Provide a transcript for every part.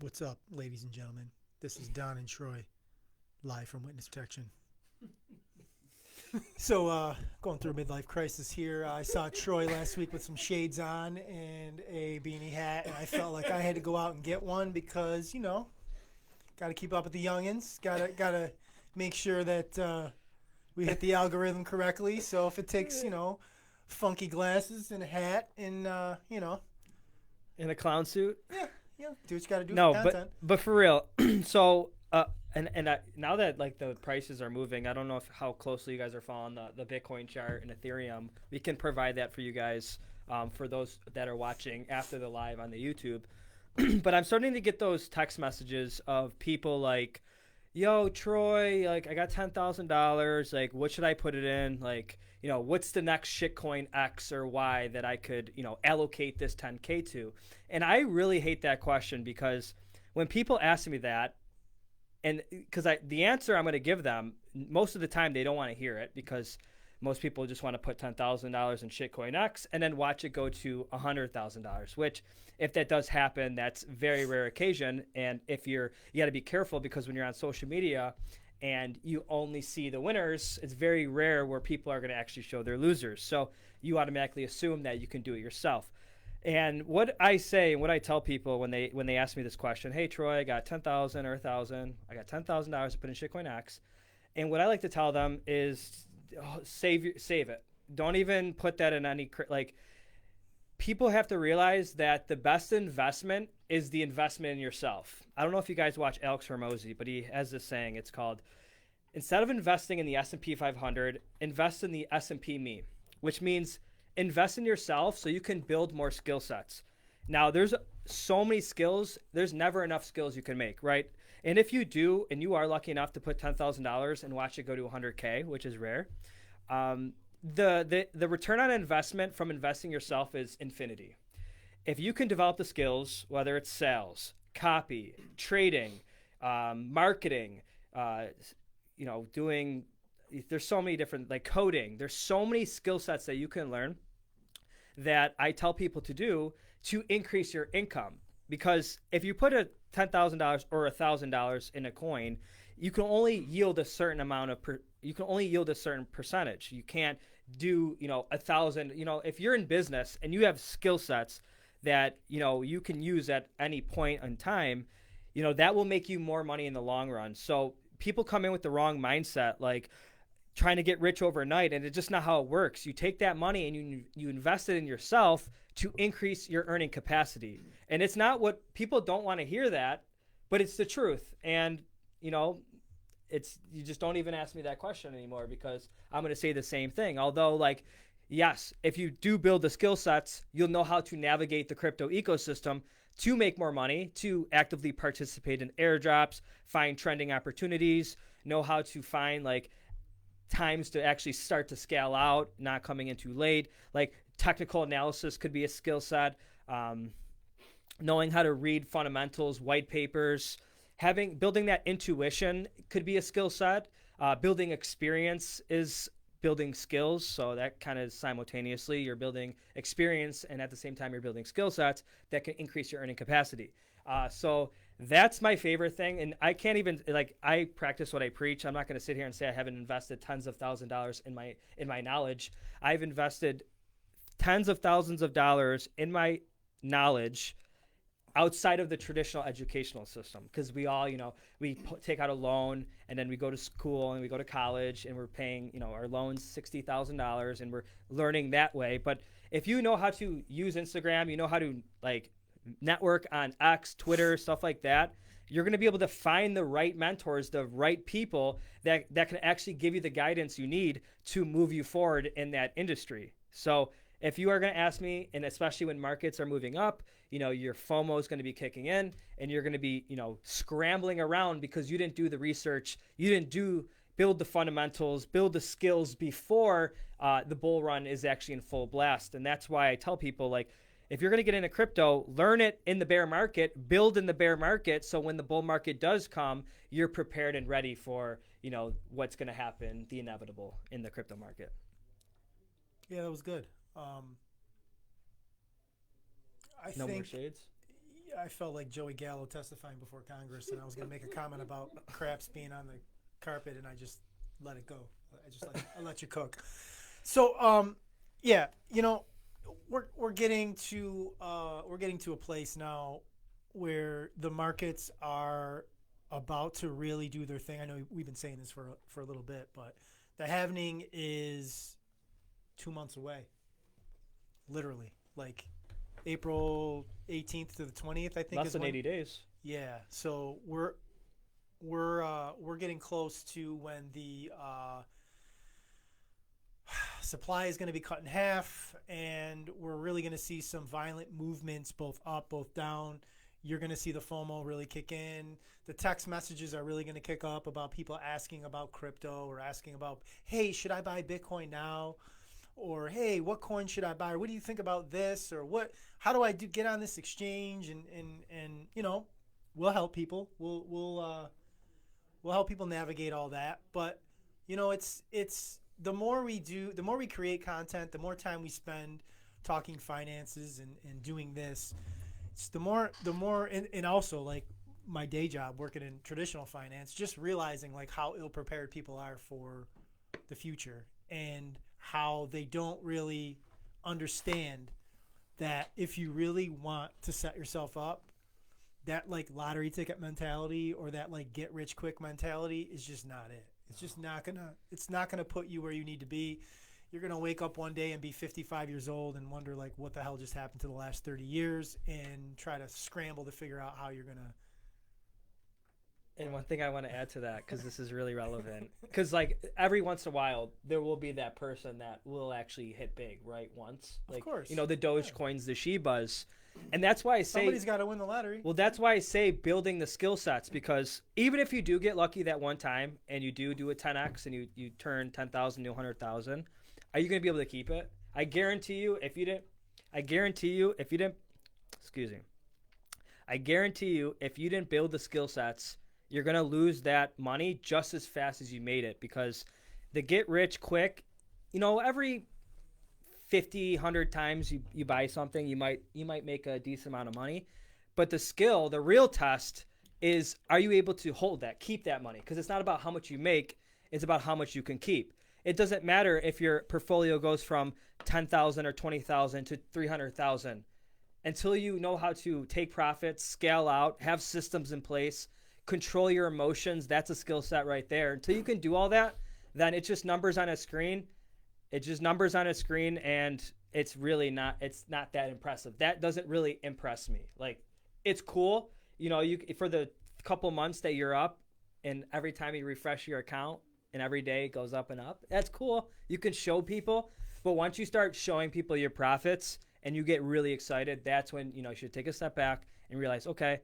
What's up, ladies and gentlemen? This is Don and Troy, live from Witness Protection. So, going through a midlife crisis here. I saw Troy last week with some shades on and a beanie hat, and I felt like I had to go out and get one because, got to keep up with the youngins. Gotta make sure that we hit the algorithm correctly. So if it takes, funky glasses and a hat and, In a clown suit? yeah, do what you got to do No, for content. but for real. So now that like the prices are moving, I don't know how closely you guys are following the Bitcoin chart and Ethereum. We can provide that for you guys for those that are watching after the live on the YouTube. But I'm starting to get those text messages of people like, "Yo, Troy, like I got $10,000. Like, what should I put it in? Like, what's the next shitcoin X or Y that I could, allocate this 10K to?" And I really hate that question because when people ask me that, and because the answer I'm going to give them most of the time they don't want to hear it because most people just want to put $10,000 in shitcoin X and then watch it go to $100,000, which if that does happen, that's very rare occasion. And if you got to be careful because when you're on social media and you only see the winners, it's very rare where people are going to actually show their losers. So you automatically assume that you can do it yourself. And what I say and what I tell people when they ask me this question, "Hey Troy, I got 10,000 or 1,000. I got $10,000 to put in shitcoin X," and what I like to tell them is, save it. Don't even put that in any like. People have to realize that the best investment is the investment in yourself. I don't know if you guys watch Alex Hormozy, but he has this saying. It's called, instead of investing in the S&P 500, invest in the S&P me, which means invest in yourself so you can build more skill sets. Now, there's so many skills. There's never enough skills you can make, right? And if you do, and you are lucky enough to put $10,000 and watch it go to 100K, which is rare, the return on investment from investing yourself is infinity. If you can develop the skills, whether it's sales, copy, trading, marketing, doing, there's so many different, like coding, there's so many skill sets that you can learn that I tell people to do to increase your income. Because if you put a $10,000 or $1,000 in a coin, you can only yield a certain amount of you can only yield a certain percentage. You can't do 1,000. If you're in business and you have skill sets that you can use at any point in time, that will make you more money in the long run. So people come in with the wrong mindset, like trying to get rich overnight, and it's just not how it works. You take that money and you invest it in yourself to increase your earning capacity. And it's not what people don't want to hear that, but it's the truth. And it's, you just don't even ask me that question anymore because I'm going to say the same thing. Although, like, yes, if you do build the skill sets, you'll know how to navigate the crypto ecosystem to make more money, to actively participate in airdrops, find trending opportunities, know how to find like times to actually start to scale out, not coming in too late. Like technical analysis could be a skill set. Knowing how to read fundamentals, white papers, building that intuition could be a skill set. Building experience is building skills, so that kind of simultaneously you're building experience and at the same time you're building skill sets that can increase your earning capacity. So that's my favorite thing, and I can't even I practice what I preach. I'm not going to sit here and say I haven't invested tens of thousands of dollars in my knowledge. I've invested tens of thousands of dollars in my knowledge outside of the traditional educational system, because we all, take out a loan and then we go to school and we go to college and we're paying, our loans $60,000 and we're learning that way. But if you know how to use Instagram, you know how to network on X, Twitter, stuff like that, you're going to be able to find the right mentors, the right people that can actually give you the guidance you need to move you forward in that industry. So if you are going to ask me, and especially when markets are moving up, your FOMO is going to be kicking in and you're going to be, scrambling around because you didn't do the research. You didn't build the fundamentals, build the skills before the bull run is actually in full blast. And that's why I tell people, if you're going to get into crypto, learn it in the bear market, build in the bear market. So when the bull market does come, you're prepared and ready for, what's going to happen, the inevitable in the crypto market. Yeah, that was good. No more shades? I felt like Joey Gallo testifying before Congress, and I was going to make a comment about craps being on the carpet, and I just let it go. I let you cook. So, yeah, we're getting to a place now where the markets are about to really do their thing. I know we've been saying this for a little bit, but the halvening is 2 months away, literally, like April 18th to the 20th, I think. Less than 80 days. Yeah, so we're getting close to when the supply is going to be cut in half, and we're really going to see some violent movements, both up, both down. You're going to see the FOMO really kick in. The text messages are really going to kick up about people asking about crypto, or asking about, hey, should I buy Bitcoin now? Or, hey, what coin should I buy? Or what do you think about this? Or how do I get on this exchange? And we'll help people. We'll help people navigate all that. But, it's the more we do, the more we create content, the more time we spend talking finances and doing this, it's the more, and also like my day job working in traditional finance, just realizing like how ill prepared people are for the future, and how they don't really understand that if you really want to set yourself up, that like lottery ticket mentality or that like get rich quick mentality is just not it. It's just not gonna put you where you need to be. You're gonna wake up one day and be 55 years old and wonder like what the hell just happened to the last 30 years, and try to scramble to figure out how you're gonna. And one thing I want to add to that, because this is really relevant, because like every once in a while there will be that person that will actually hit big, right? Once, like, of course, the Dogecoins, the Shibas, and that's why I say somebody's got to win the lottery. Well, that's why I say building the skill sets, because even if you do get lucky that one time and you do a 10x and you turn 10,000 to 100,000, are you going to be able to keep it? I guarantee you, if you didn't, excuse me, I guarantee you, if you didn't build the skill sets, you're going to lose that money just as fast as you made it, because the get rich quick, every 50, 100 times you buy something, you might make a decent amount of money. But the real test is, are you able to hold that, keep that money? Because it's not about how much you make, it's about how much you can keep. It doesn't matter if your portfolio goes from 10,000 or 20,000 to 300,000. Until you know how to take profits, scale out, have systems in place, control your emotions, that's a skill set right there. Until you can do all that, then it's just numbers on a screen. And it's really not that impressive. That doesn't really impress me. Like, it's cool, you for the couple months that you're up, and every time you refresh your account and every day it goes up and up, that's cool. You can show people, but once you start showing people your profits and you get really excited, that's when you should take a step back and realize, okay,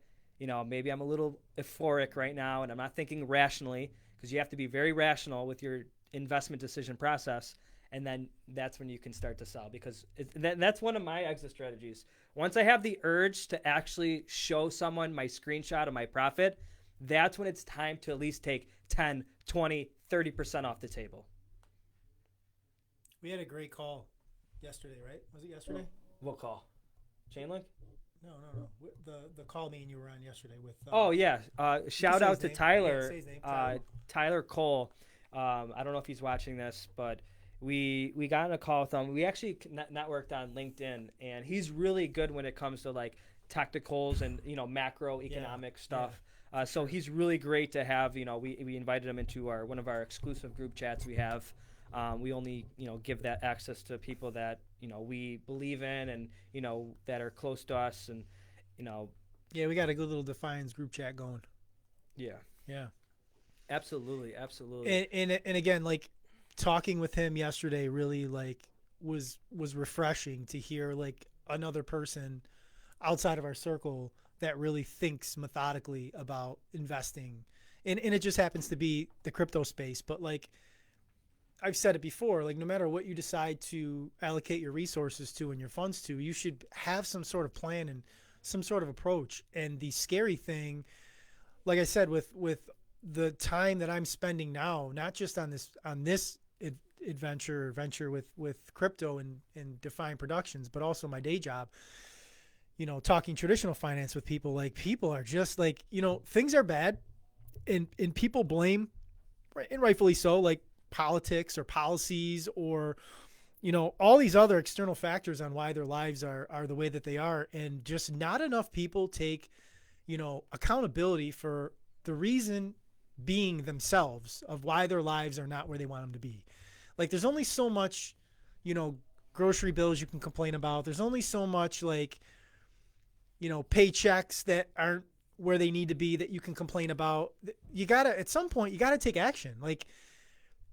maybe I'm a little euphoric right now and I'm not thinking rationally, because you have to be very rational with your investment decision process. And then that's when you can start to sell, because that's one of my exit strategies. Once I have the urge to actually show someone my screenshot of my profit, that's when it's time to at least take 10, 20, 30% off the table. We had a great call yesterday, right? Was it yesterday? What call? Chainlink? No. The call me and you were on yesterday with. Shout out to Tyler. Yeah, say his name. Tyler Cole. I don't know if he's watching this, but we got on a call with him. We actually networked on LinkedIn, and he's really good when it comes to like technicals and macroeconomic stuff. Yeah. So he's really great to have. We invited him into one of our exclusive group chats we have. We only give that access to people that we believe in, and that are close to us, and Yeah, we got a good little Defiance group chat going. Yeah. Absolutely. And again, like, talking with him yesterday really like was refreshing to hear like another person outside of our circle that really thinks methodically about investing. And it just happens to be the crypto space. But like I've said it before, like no matter what you decide to allocate your resources to and your funds to, you should have some sort of plan and some sort of approach. And the scary thing, like I said, with the time that I'm spending now, not just on this venture with crypto and Defion Productions, but also my day job, talking traditional finance with people, like people are just like, things are bad, and people blame, and rightfully so, like politics or policies or all these other external factors on why their lives are the way that they are, and just not enough people take accountability for the reason being themselves of why their lives are not where they want them to be. Like there's only so much grocery bills you can complain about. There's only so much like paychecks that aren't where they need to be that you can complain about. You gotta, at some point, you gotta take action. Like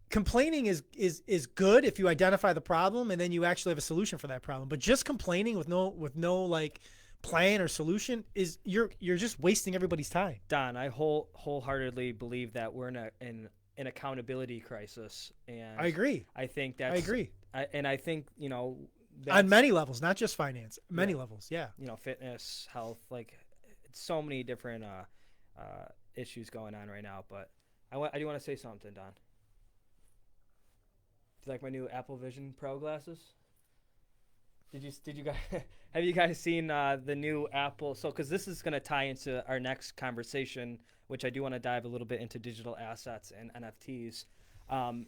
complaining is good if you identify the problem and then you actually have a solution for that problem. But just complaining with no like plan or solution is you're just wasting everybody's time. Don, I wholeheartedly believe that we're in an accountability crisis, and I agree. I think that's. I agree. I think on many levels, not just finance, many levels. Yeah. Fitness, health, like it's so many different issues going on right now. But I do want to say something, Don. Do you like my new Apple Vision Pro glasses? Did you guys have you guys seen the new Apple? So because this is going to tie into our next conversation, which I do want to dive a little bit into digital assets and NFTs.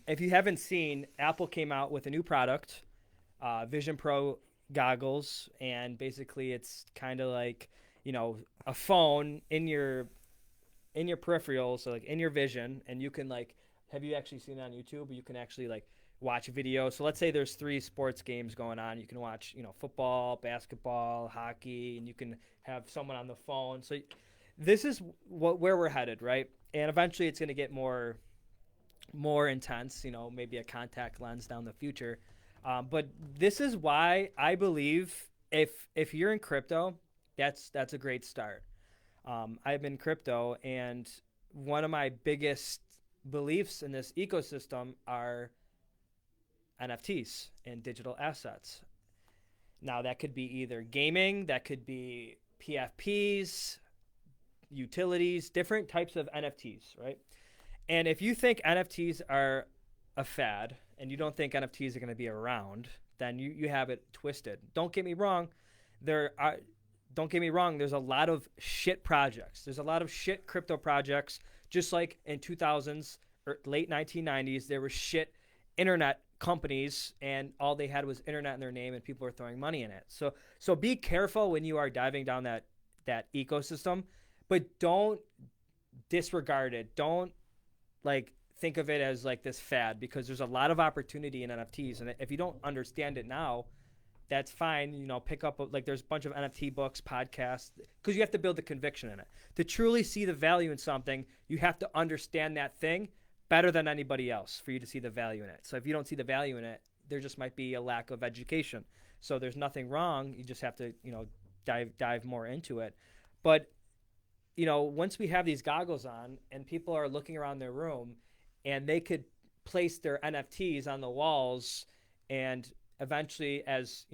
If you haven't seen, Apple came out with a new product, Vision Pro goggles, and basically it's kind of like a phone in your peripheral, so like in your vision, and you can like, have you actually seen it on YouTube? You can actually like watch a video. So let's say there's 3 sports games going on. You can watch, football, basketball, hockey, and you can have someone on the phone. So this is where we're headed, right? And eventually it's going to get more intense, maybe a contact lens down the future. But this is why I believe if you're in crypto, that's a great start. I've been crypto, and one of my biggest beliefs in this ecosystem are NFTs and digital assets. Now that could be either gaming, that could be PFPs, utilities, different types of NFTs, right? And if you think NFTs are a fad and you don't think NFTs are going to be around, then you have it twisted. Don't get me wrong. There's a lot of shit projects. There's a lot of shit crypto projects, just like in 2000s or late 1990s, there were shit internet companies, and all they had was internet in their name, and people were throwing money in it. So be careful when you are diving down that ecosystem, but don't disregard it. Don't like think of it as like this fad, because there's a lot of opportunity in NFTs, and if you don't understand it now, that's fine. Pick up there's a bunch of NFT books, podcasts, because you have to build the conviction in it. To truly see the value in something, you have to understand that thing better than anybody else for you to see the value in it. So if you don't see the value in it, there just might be a lack of education. So there's nothing wrong. You just have to, dive more into it. But, once we have these goggles on and people are looking around their room and they could place their NFTs on the walls, and eventually, as,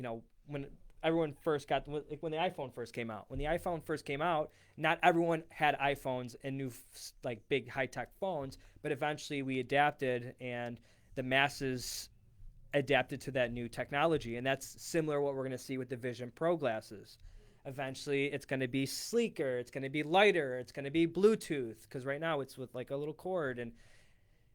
when everyone first got, like when the iPhone first came out, not everyone had iPhones and new like big high-tech phones, but eventually we adapted, and the masses adapted to that new technology. And that's similar to what we're going to see with the Vision Pro glasses. Eventually it's going to be sleeker, it's going to be lighter, it's going to be Bluetooth, because right now it's with like a little cord, and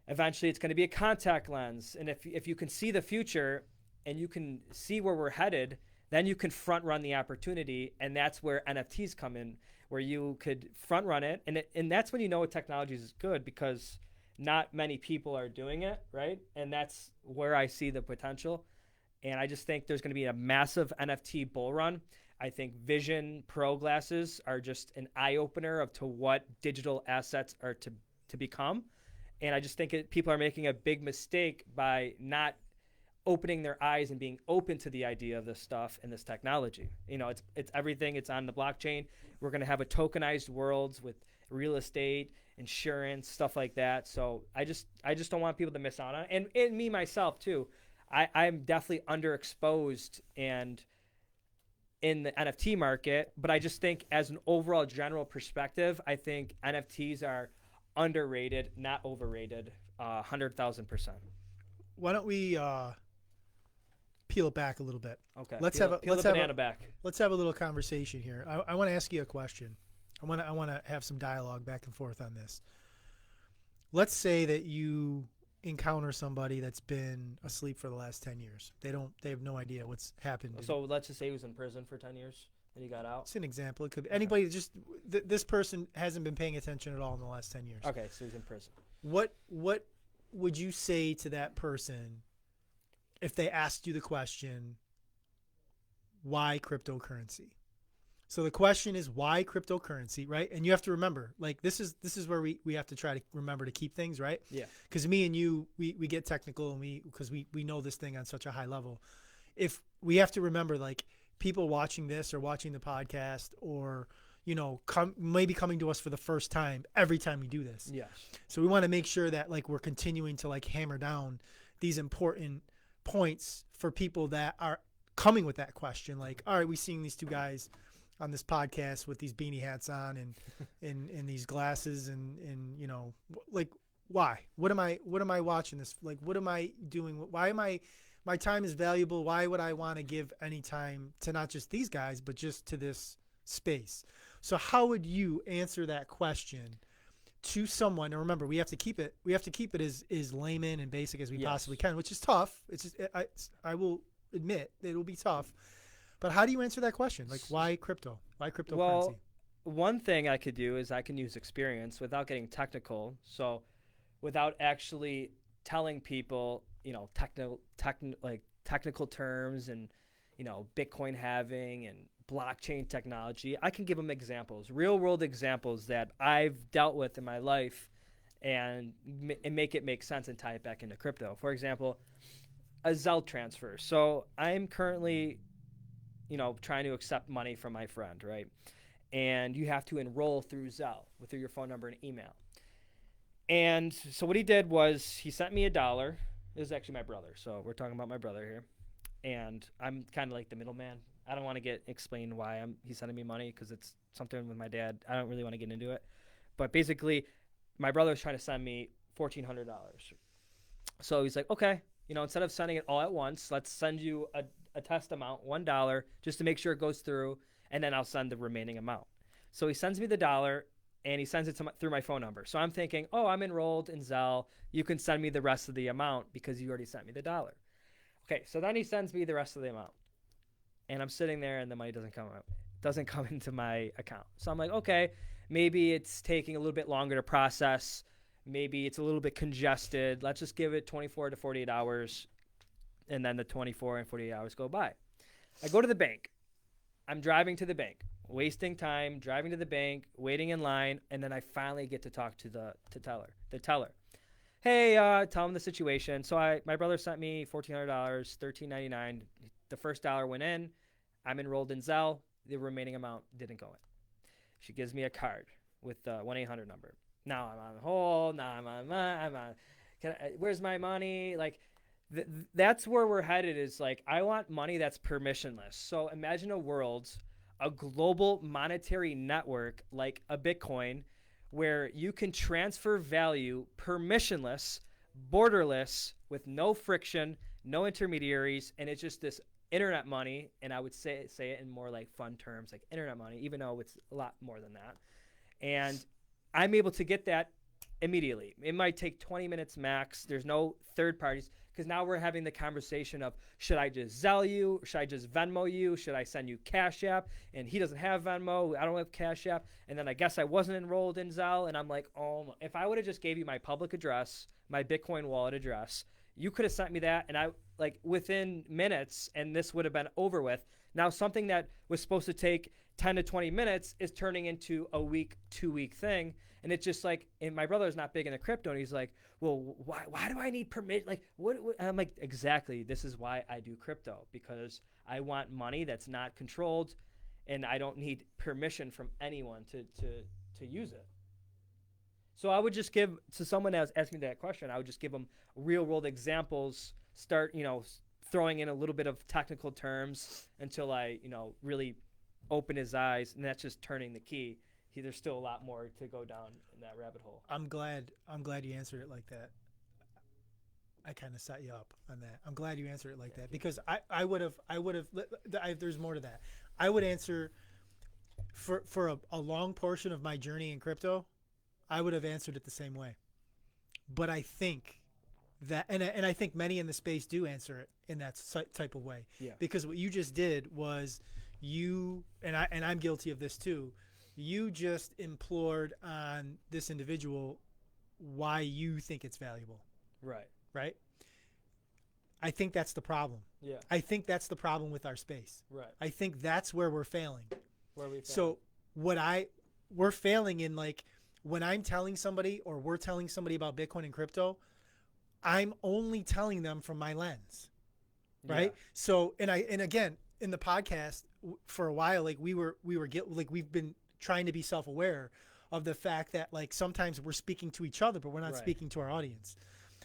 eventually it's going to be a contact lens. And if you can see the future and you can see where we're headed, then you can front run the opportunity, and that's where NFTs come in, where you could front run it, and that's when a technology is good, because not many people are doing it, right? And that's where I see the potential. And I just think there's going to be a massive NFT bull run. I think Vision Pro glasses are just an eye opener to what digital assets are to become. And I just think people are making a big mistake by not opening their eyes and being open to the idea of this stuff and this technology. It's everything. It's on the blockchain. We're going to have a tokenized world with real estate, insurance, stuff like that. So I just don't want people to miss out on it. And me, myself, too. I'm definitely underexposed and in the NFT market, but I just think as an overall general perspective, I think NFTs are underrated, not overrated, 100,000%. Why don't we peel it back a little bit. Okay. Let's peel, have a peel let's the have banana a, back. let's have a little conversation here. I want to ask you a question. I want to have some dialogue back and forth on this. Let's say that you encounter somebody that's been asleep for the last 10 years. They have no idea what's happened. So let's just say he was in prison for 10 years and he got out. It's an example. It could be anybody. Just this person hasn't been paying attention at all in the last 10 years. Okay, so he's in prison. What would you say to that person if they asked you the question, why cryptocurrency? So the question is, why cryptocurrency, right? And you have to remember, like, this is where we have to try to remember to keep things, right? Yeah. Because me and you, we get technical, and because we know this thing on such a high level. If we have to remember, like, people watching this or watching the podcast or, you know, maybe coming to us for the first time every time we do this. Yes. So we want to make sure that, like, we're continuing to, like, hammer down these important points for people that are coming with that question. Like, all right, we've seen these two guys on this podcast with these beanie hats on and in these glasses and you know, like, why? What am I watching this? Like, what am I doing? Why am my time is valuable? Why would I want to give any time to not just these guys, but just to this space? So how would you answer that question to someone? And remember, we have to keep it as layman and basic as we possibly can, which is tough. It's just, I will admit that it'll be tough. But how do you answer that question? Like, why crypto? Why cryptocurrency? Well, one thing I could do is I can use experience without getting technical. So without actually telling people, you know, technical terms and, you know, Bitcoin halving and blockchain technology, I can give them examples, real world examples that I've dealt with in my life and make it make sense and tie it back into crypto. For example, a Zelle transfer. So I'm currently, you know, trying to accept money from my friend, right? And you have to enroll through Zelle with your phone number and email. And so what he did was he sent me $1. It was actually my brother. So we're talking about my brother here. And I'm kind of like the middleman. I don't want to explain why he's sending me money because it's something with my dad. I don't really want to get into it. But basically, my brother was trying to send me $1,400. So he's like, okay, you know, instead of sending it all at once, let's send you a test amount, $1, just to make sure it goes through, and then I'll send the remaining amount. So he sends me the $1, and he sends it through my phone number. So I'm thinking, oh, I'm enrolled in Zelle. You can send me the rest of the amount because you already sent me the $1. Okay, so then he sends me the rest of the amount. And I'm sitting there, and the money doesn't come into my account. So I'm like, okay, maybe it's taking a little bit longer to process. Maybe it's a little bit congested. Let's just give it 24 to 48 hours, and then the 24 and 48 hours go by. I go to the bank. I'm driving to the bank, wasting time, driving to the bank, waiting in line, and then I finally get to talk to the teller. Hey, tell him the situation. So my brother sent me $1,400, $1,399. The first $1 went in. I'm enrolled in Zelle. The remaining amount didn't go in. She gives me a card with the 1-800 number. Now I'm on hold. Now I'm on. Where's my money? Like, that's where we're headed. Is like, I want money that's permissionless. So imagine a global monetary network like a Bitcoin, where you can transfer value permissionless, borderless, with no friction, no intermediaries, and it's just this internet money. And I would say it in more like fun terms, like internet money, even though it's a lot more than that. And I'm able to get that immediately. It might take 20 minutes max. There's no third parties, because now we're having the conversation of, should I just Zelle you? Should I just Venmo you? Should I send you Cash App? And he doesn't have Venmo. I don't have Cash App. And then I guess I wasn't enrolled in Zelle. And I'm like, oh, if I would have just gave you my public address, my Bitcoin wallet address, you could have sent me that. And I, like, within minutes, and this would have been over with. Now something that was supposed to take 10 to 20 minutes is turning into a week, 2-week thing. And it's just like, and my brother's not big into crypto, and he's like, well, why do I need permit? Like, what? And I'm like, exactly. This is why I do crypto, because I want money that's not controlled, and I don't need permission from anyone to use it. So I would just give, to someone that's asking that question, I would just give them real world examples, start, you know, throwing in a little bit of technical terms until I, you know, really open his eyes, and that's just turning the key. There's still a lot more to go down in that rabbit hole. I'm glad you answered it like that. I kind of set you up on that. I'm glad you answered it like that, because I would have, there's more to that. I would answer for a long portion of my journey in crypto, I would have answered it the same way. But I think that, and I think many in the space do answer it in that type of way. Yeah. Because what you just did was I'm guilty of this too. You just implored on this individual why you think it's valuable. Right. Right? I think that's the problem. Yeah. I think that's the problem with our space. Right. I think that's where we're failing. Where we So we're failing in, like, when I'm telling somebody or we're telling somebody about Bitcoin and crypto, I'm only telling them from my lens. Right? Yeah. So, and again, in the podcast for a while, like we've been trying to be self-aware of the fact that, like, sometimes we're speaking to each other, but we're not Right. speaking to our audience.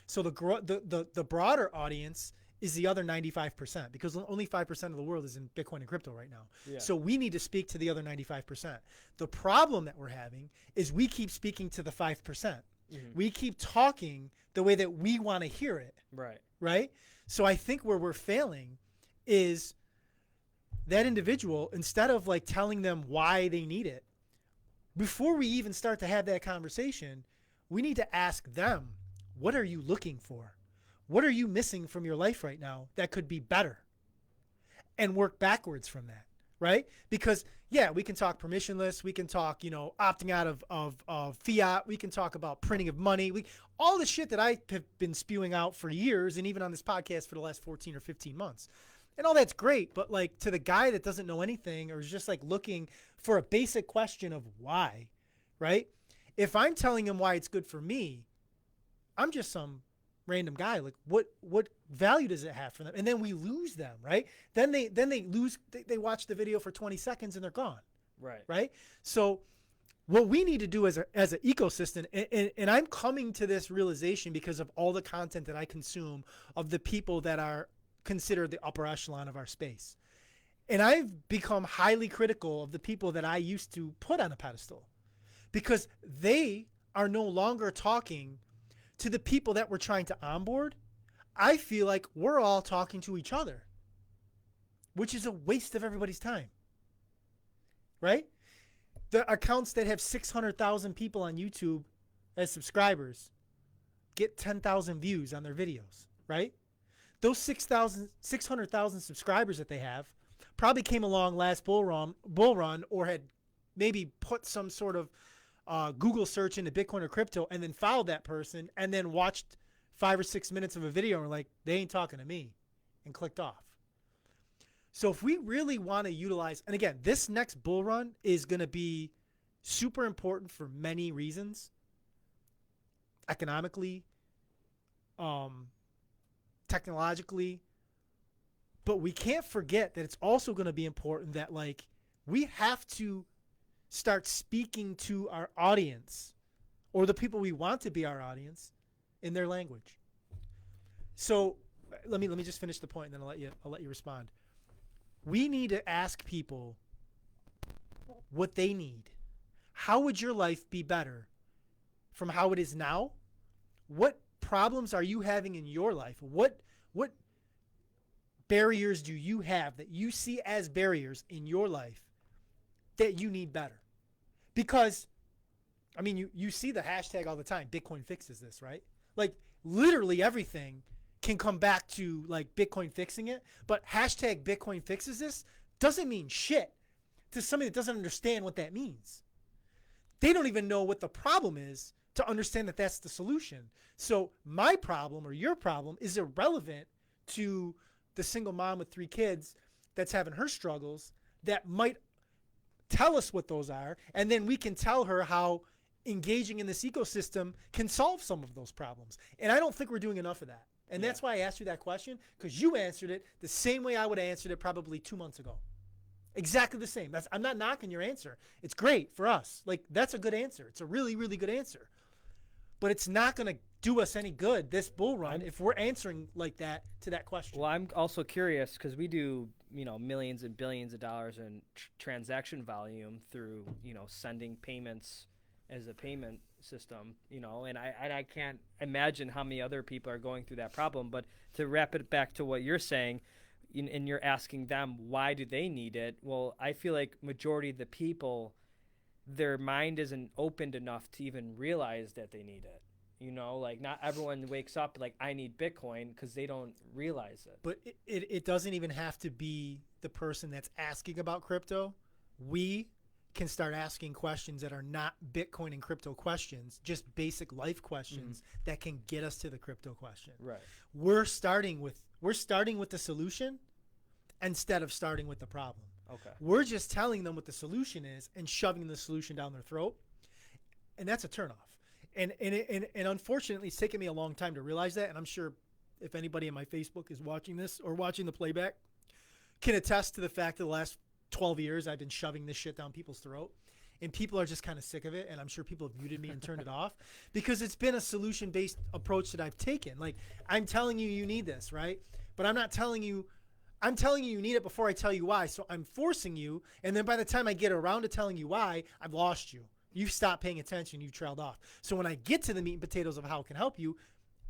So the broader audience is the other 95%, because only 5% of the world is in Bitcoin and crypto right now. Yeah. So we need to speak to the other 95%. The problem that we're having is we keep speaking to the 5%. Mm-hmm. We keep talking the way that we want to hear it. Right. Right? So I think where we're failing is that individual, instead of, like, telling them why they need it, before we even start to have that conversation, we need to ask them, what are you looking for? What are you missing from your life right now that could be better? And work backwards from that, right? Because, yeah, we can talk permissionless. We can talk, opting out of fiat. We can talk about printing of money. All the shit that I have been spewing out for years, and even on this podcast for the last 14 or 15 months. And all that's great, but, like, to the guy that doesn't know anything or is just, like, looking for a basic question of why, right? If I'm telling him why it's good for me, I'm just some random guy. Like, what value does it have for them? And then we lose them, right? Then they lose. They watch the video for 20 seconds and they're gone. Right. Right. So what we need to do as an ecosystem, and I'm coming to this realization because of all the content that I consume of the people that are considered the upper echelon of our space. And I've become highly critical of the people that I used to put on a pedestal, because they are no longer talking to the people that we're trying to onboard. I feel like we're all talking to each other, which is a waste of everybody's time. Right? The accounts that have 600,000 people on YouTube as subscribers get 10,000 views on their videos, right? Those 600,000 subscribers that they have probably came along last bull run, or had maybe put some sort of Google search into Bitcoin or crypto and then followed that person and then watched 5 or 6 minutes of a video and were like, they ain't talking to me, and clicked off. So if we really want to utilize, and again, this next bull run is going to be super important for many reasons, economically, technologically, but we can't forget that it's also going to be important that, like, we have to start speaking to our audience, or the people we want to be our audience, in their language. So let me just finish the point, and then I'll let you respond. We need to ask people what they need. How would your life be better from how it is now? What problems are you having in your life? What barriers do you have that you see as barriers in your life that you need better? Because, I mean, you see the hashtag all the time, Bitcoin fixes this, right? Like, literally everything can come back to, like, Bitcoin fixing it, but hashtag Bitcoin fixes this doesn't mean shit to somebody that doesn't understand what that means. They don't even know what the problem is to understand that that's the solution. So my problem or your problem is irrelevant to the single mom with 3 kids that's having her struggles, that might tell us what those are, and then we can tell her how engaging in this ecosystem can solve some of those problems. And I don't think we're doing enough of that. And that's why I asked you that question, because you answered it the same way I would have answered it probably 2 months ago. Exactly the same. I'm not knocking your answer. It's great for us. Like, that's a good answer. It's a really, really good answer. But it's not going to do us any good this bull run if we're answering like that to that question. Well, I'm also curious, because we do, millions and billions of dollars in transaction volume through, sending payments as a payment system, and I can't imagine how many other people are going through that problem. But to wrap it back to what you're saying, and you're asking them why do they need it? Well, I feel like majority of the people, their mind isn't opened enough to even realize that they need it. Like not everyone wakes up like I need Bitcoin because they don't realize it. But it doesn't even have to be the person that's asking about crypto. We can start asking questions that are not Bitcoin and crypto questions, just basic life questions that can get us to the crypto question. Right. We're starting with the solution instead of starting with the problem. Okay. We're just telling them what the solution is and shoving the solution down their throat, and that's a turnoff. And unfortunately, it's taken me a long time to realize that. And I'm sure if anybody on my Facebook is watching this or watching the playback can attest to the fact that the last 12 years I've been shoving this shit down people's throat. And people are just kind of sick of it. And I'm sure people have muted me and turned it off because it's been a solution-based approach that I've taken. Like, I'm telling you need this, right? But I'm telling you you need it before I tell you why. So I'm forcing you. And then by the time I get around to telling you why, I've lost you. You've stopped paying attention. You've trailed off. So when I get to the meat and potatoes of how it can help you,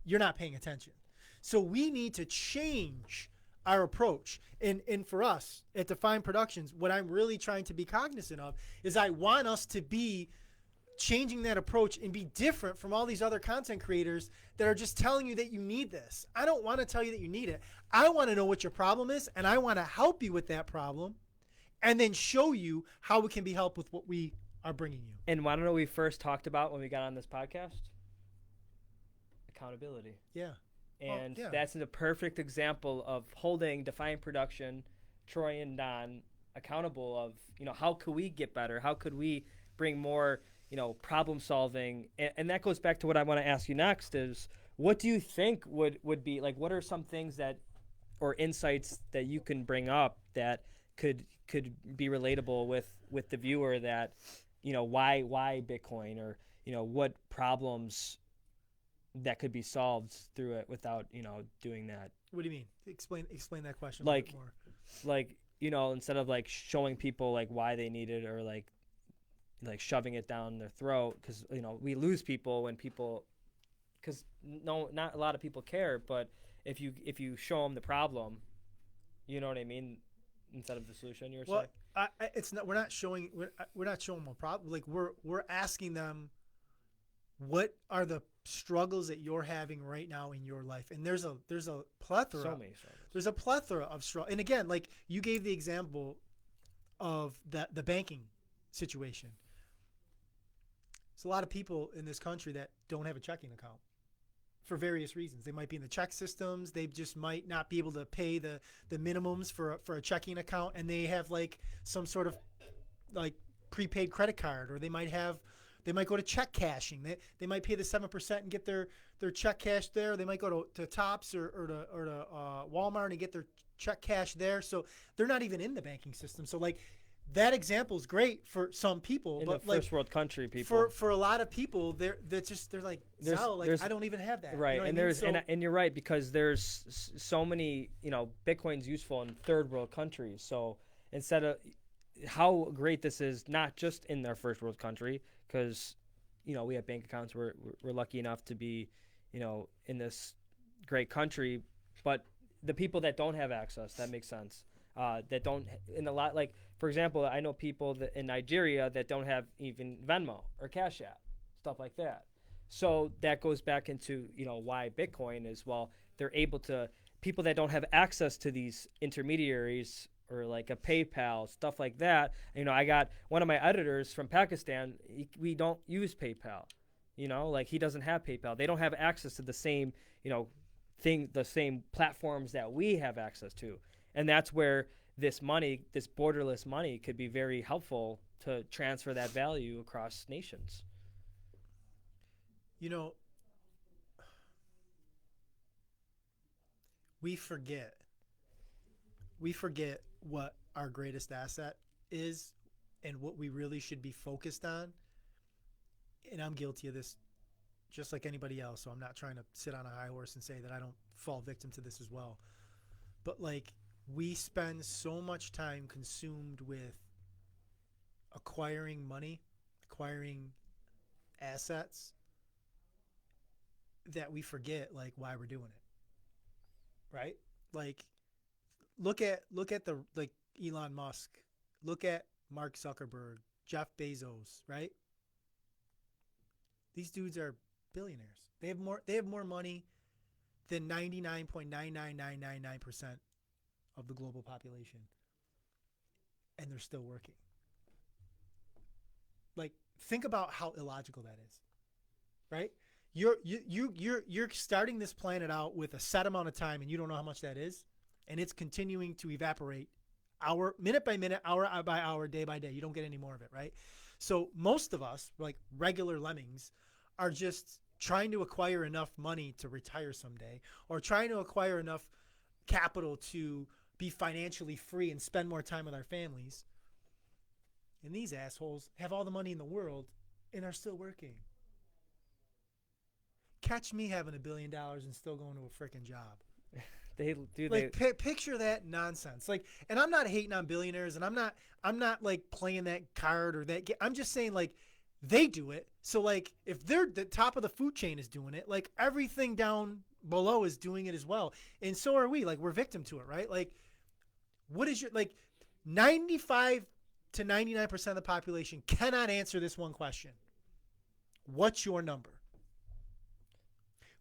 you're not paying attention. So we need to change our approach. And for us at Defion Productions, what I'm really trying to be cognizant of is I want us to be changing that approach and be different from all these other content creators that are just telling you that you need this. I don't want to tell you that you need it. I want to know what your problem is, and I want to help you with that problem and then show you how it can be helped with what we are bringing you. And want to know what we first talked about when we got on this podcast? Accountability. Yeah. And that's the perfect example of holding Defion Production, Troy and Don accountable of, how could we get better? How could we bring more, problem solving? And that goes back to what I want to ask you next is, what do you think would be, like, what are some things that, or insights that you can bring up that could be relatable with the viewer that, why Bitcoin, or, what problems that could be solved through it without, doing that. What do you mean? Explain that question like, a bit more. Like, instead of like showing people like why they need it or like shoving it down their throat, because, we lose people when people, because not a lot of people care, but if you show them the problem, you know what I mean, instead of the solution, you're saying? It's not. We're not showing them a problem. Like we're asking them, what are the struggles that you're having right now in your life? And there's a plethora. So many struggles. There's a plethora of struggles. And again, like you gave the example of the banking situation. There's a lot of people in this country that don't have a checking account for various reasons. They might be in the check systems. They just might not be able to pay the minimums for a checking account, and they have like some sort of like prepaid credit card, or they might go to check cashing. They might pay the 7% and get their check cashed there. They might go to Tops or to Walmart and get their check cashed there. So they're not even in the banking system. So like that example is great for some people, in but the first world country people. For a lot of people, they're like, I don't even have that. Right, you know and what I mean? and you're right, because there's so many, Bitcoin's useful in third world countries. So instead of how great this is, not just in their first world country, because we have bank accounts. We're lucky enough to be, in this great country, but the people that don't have access, that makes sense. That don't, in a lot, like for example, I know people that in Nigeria that don't have even Venmo or Cash App, stuff like that. So that goes back into why Bitcoin is, well, they're able to, people that don't have access to these intermediaries or like a PayPal, stuff like that. I got one of my editors from Pakistan. We don't use PayPal. Like he doesn't have PayPal. They don't have access to the same, the same platforms that we have access to. And that's where this money, this borderless money, could be very helpful to transfer that value across nations. We forget what our greatest asset is and what we really should be focused on. And I'm guilty of this just like anybody else, so I'm not trying to sit on a high horse and say that I don't fall victim to this as well. But like, we spend so much time consumed with acquiring money, acquiring assets that we forget like why we're doing it, right? Like look at the like Elon Musk, look at Mark Zuckerberg, Jeff Bezos, right? These dudes are billionaires. They have more money than 99.99999% of the global population, and they're still working. Like think about how illogical that is, right? You're starting this planet out with a set amount of time, and you don't know how much that is, and it's continuing to evaporate, minute by minute, hour by hour, day by day. You don't get any more of it, right? So most of us, like regular lemmings, are just trying to acquire enough money to retire someday, or trying to acquire enough capital to be financially free and spend more time with our families. And these assholes have all the money in the world and are still working. Catch me having $1 billion and still going to a freaking job. Picture that nonsense. Like, and I'm not hating on billionaires, and I'm not like playing that card or that. I'm just saying like they do it. So like if they're the top of the food chain is doing it, like everything down below is doing it as well, and so are we. Like we're victim to it, right? Like, what is your like 95 to 99% of the population cannot answer this one question. What's your number?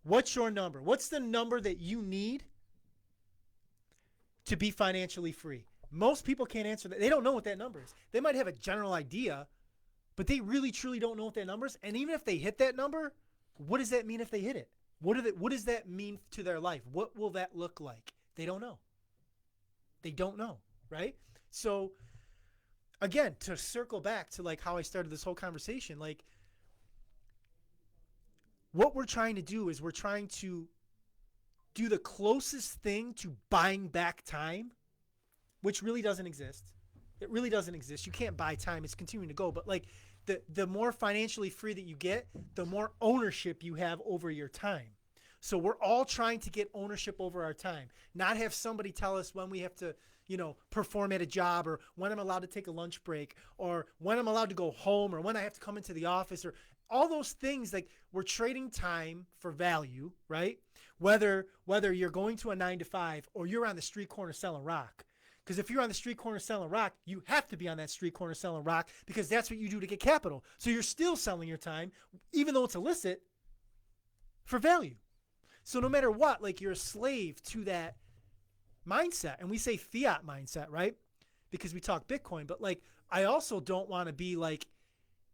What's your number? What's the number that you need to be financially free? Most people can't answer that. They don't know what that number is. They might have a general idea, but they really, truly don't know what that number is. And even if they hit that number, what does that mean if they hit it? What does that mean to their life? What will that look like? They don't know. They don't know, right? So, again, to circle back to like how I started this whole conversation, like what we're trying to do is we're trying to do the closest thing to buying back time, which really doesn't exist. It really doesn't exist. You can't buy time. It's continuing to go. But like the more financially free that you get, the more ownership you have over your time. So we're all trying to get ownership over our time, not have somebody tell us when we have to, perform at a job, or when I'm allowed to take a lunch break, or when I'm allowed to go home, or when I have to come into the office, or all those things. Like we're trading time for value, right? Whether you're going to a 9 to 5 or you're on the street corner selling rock. Because if you're on the street corner selling rock, you have to be on that street corner selling rock because that's what you do to get capital. So you're still selling your time, even though it's illicit, for value. So no matter what, like you're a slave to that mindset. And we say fiat mindset, right? Because we talk Bitcoin. But like I also don't want to be like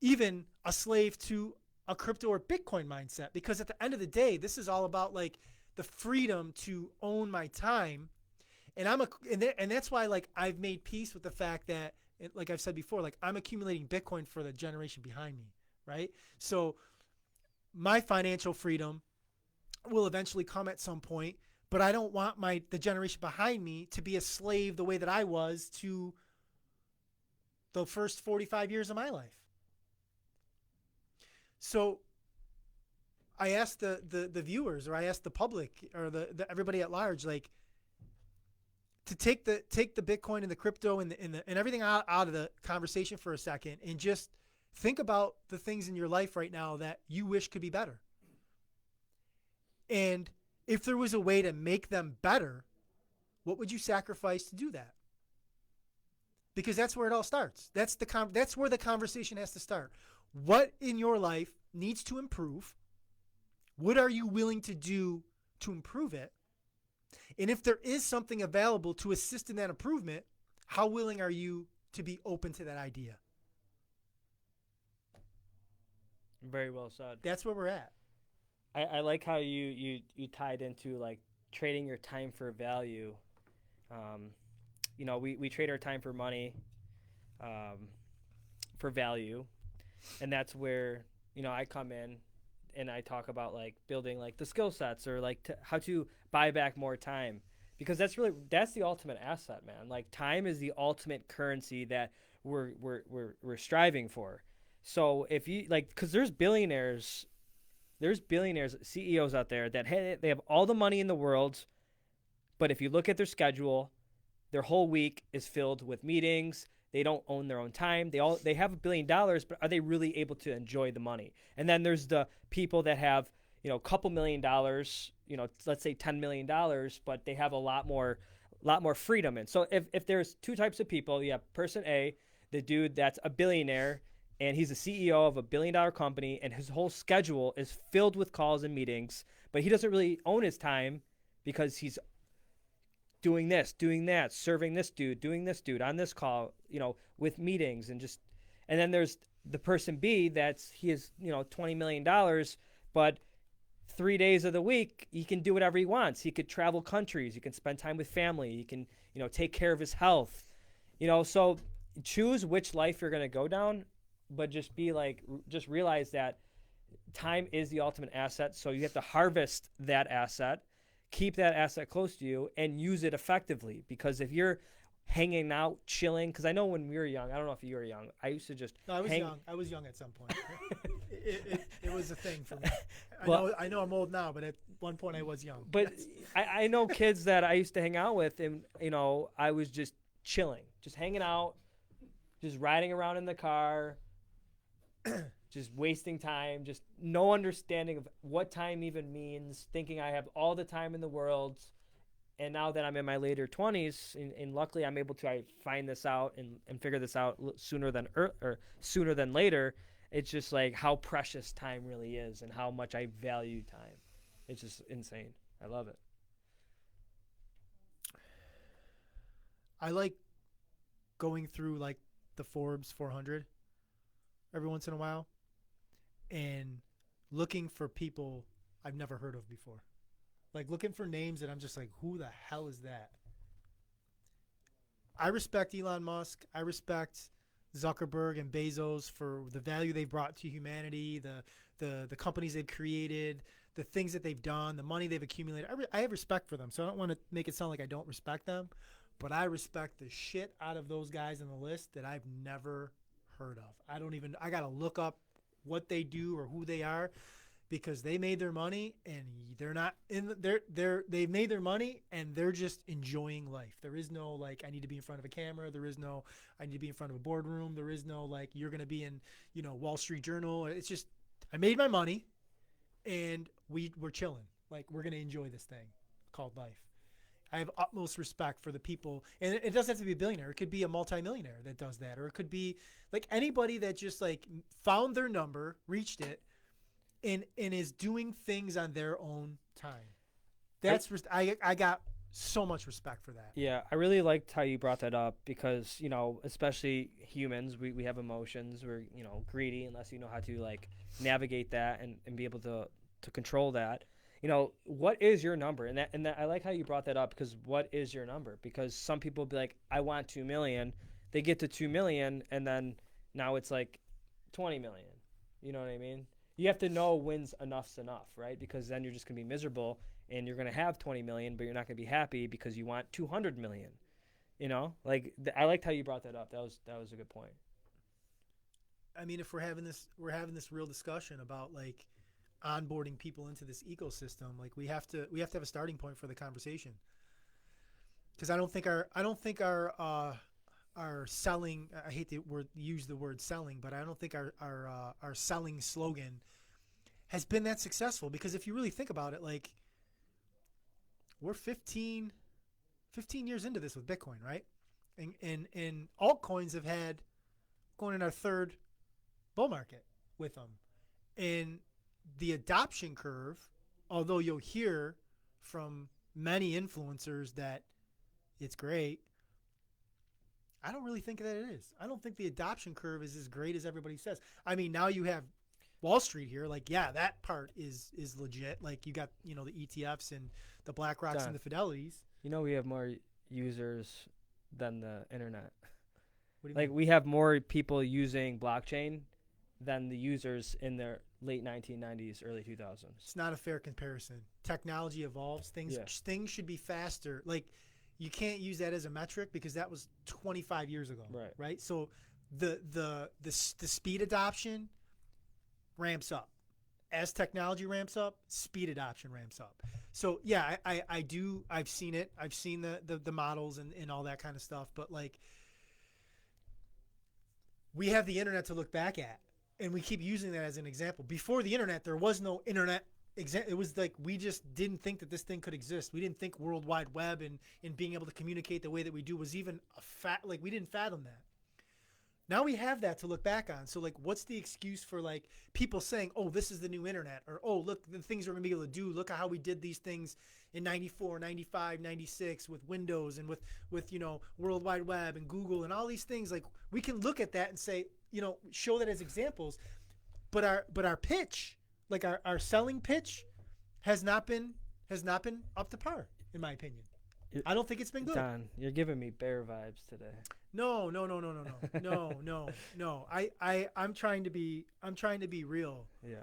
even a slave to a crypto or Bitcoin mindset, because at the end of the day, this is all about like the freedom to own my time. And and that's why like I've made peace with the fact that, like I've said before, like I'm accumulating Bitcoin for the generation behind me, right? So my financial freedom will eventually come at some point, but I don't want the generation behind me to be a slave the way that I was to the first 45 years of my life. So I asked the viewers, or I asked the public, or the everybody at large, like, to take the Bitcoin and the crypto and everything out of the conversation for a second, and just think about the things in your life right now that you wish could be better. And if there was a way to make them better, what would you sacrifice to do that? Because that's where it all starts. That's where the conversation has to start. What in your life needs to improve? What are you willing to do to improve it? And if there is something available to assist in that improvement, how willing are you to be open to that idea? Very well said. That's where we're at. I like how you tied into like trading your time for value. We trade our time for money, for value, and that's where I come in and I talk about like building like the skill sets, or like how to buy back more time, because that's the ultimate asset, man. Like time is the ultimate currency that we're striving for. So if you like, because there's billionaires, CEOs out there that they have all the money in the world, but if you look at their schedule, their whole week is filled with meetings, They don't own their own time. They have $1 billion, but are they really able to enjoy the money? And then there's the people that have, a couple $1 million, let's say $10 million, but they have a lot more freedom. And so if there's two types of people, you have person A, the dude that's a billionaire, and he's the CEO of a $1 billion company, and his whole schedule is filled with calls and meetings, but he doesn't really own his time because he's doing this, doing that, serving this dude, doing this dude on this call, with meetings and then there's the person B he has, $20 million, but 3 days of the week, he can do whatever he wants. He could travel countries. He can spend time with family. He can, take care of his health, so choose which life you're going to go down, but just realize that time is the ultimate asset. So you have to harvest that asset, keep that asset close to you, and use it effectively. Because if you're hanging out, chilling, because I know when we were young, I don't know if you were young, I used to just No, I was hang. young. I was young at some point. It was a thing for me. Well, I know I'm old now, but at one point I was young. But I know kids that I used to hang out with, and I was just chilling, just hanging out, just riding around in the car, just wasting time, just no understanding of what time even means, thinking I have all the time in the world. And now that I'm in my later 20s, and luckily I'm able to find this out and figure this out sooner than later, it's just like how precious time really is and how much I value time. It's just insane. I love it. I like going through like the Forbes 400 every once in a while and looking for people I've never heard of before. Like looking for names that I'm just like, who the hell is that? I respect Elon Musk. I respect Zuckerberg and Bezos for the value they've brought to humanity, the companies they've created, the things that they've done, the money they've accumulated. I have respect for them, so I don't want to make it sound like I don't respect them, but I respect the shit out of those guys on the list that I've never heard of. I got to look up what they do or who they are, because they made their money and they've made their money and they're just enjoying life. There is no like, I need to be in front of a camera. There is no, I need to be in front of a boardroom. There is no like, you're going to be in, Wall Street Journal. It's just, I made my money and we're chilling. Like, we're going to enjoy this thing called life. I have utmost respect for the people, and it doesn't have to be a billionaire. It could be a multimillionaire that does that, or it could be like anybody that just like found their number, reached it, and is doing things on their own time. I got so much respect for that. Yeah, I really liked how you brought that up because, especially humans, we have emotions. We're, greedy unless you know how to like navigate that and be able to control that. What is your number? And that I like how you brought that up, because what is your number? Because some people be like, I want 2 million. They get to 2 million and then now it's like 20 million. You know what I mean? You have to know when's enough's enough, right? Because then you're just going to be miserable and you're going to have 20 million, but you're not going to be happy because you want 200 million. I liked how you brought that up. That was a good point. I mean, if we're having this real discussion about like onboarding people into this ecosystem, like we have to have a starting point for the conversation. Because I don't think our selling, I hate to use the word selling, but I don't think our selling slogan has been that successful. Because if you really think about it, like we're 15 years into this with Bitcoin, right? And altcoins have had going in our third bull market with them. And the adoption curve, although you'll hear from many influencers that it's great, I don't really think that it is. I don't think the adoption curve is as great as everybody says. I mean, now you have Wall Street here. Like, yeah, that part is legit. Like, you got, the ETFs and the BlackRocks and the Fidelities. We have more users than the internet. What do you like, mean? we have more people using blockchain than the users in their late 1990s, early 2000s. It's not a fair comparison. Technology evolves. Things should be faster. Like, you can't use that as a metric because that was 25 years ago. Right. So the speed adoption ramps up. As technology ramps up, speed adoption ramps up. So yeah, I've seen it. I've seen the models and all that kind of stuff. But like, we have the internet to look back at, and we keep using that as an example. Before the internet, there was no internet. It was like we just didn't think that this thing could exist. We didn't think World Wide Web and being able to communicate the way that we do was even like we didn't fathom that. Now we have that to look back on. So like, what's the excuse for like people saying, oh, this is the new internet, or oh, look, the things we're gonna be able to do. Look at how we did these things in 94, 95, 96 with Windows and with World Wide Web and Google and all these things. Like we can look at that and say, show that as examples. But our pitch, like our selling pitch, has not been up to par, in my opinion. I don't think it's been good. Don, you're giving me bear vibes today. No. I'm trying to be real. Yeah.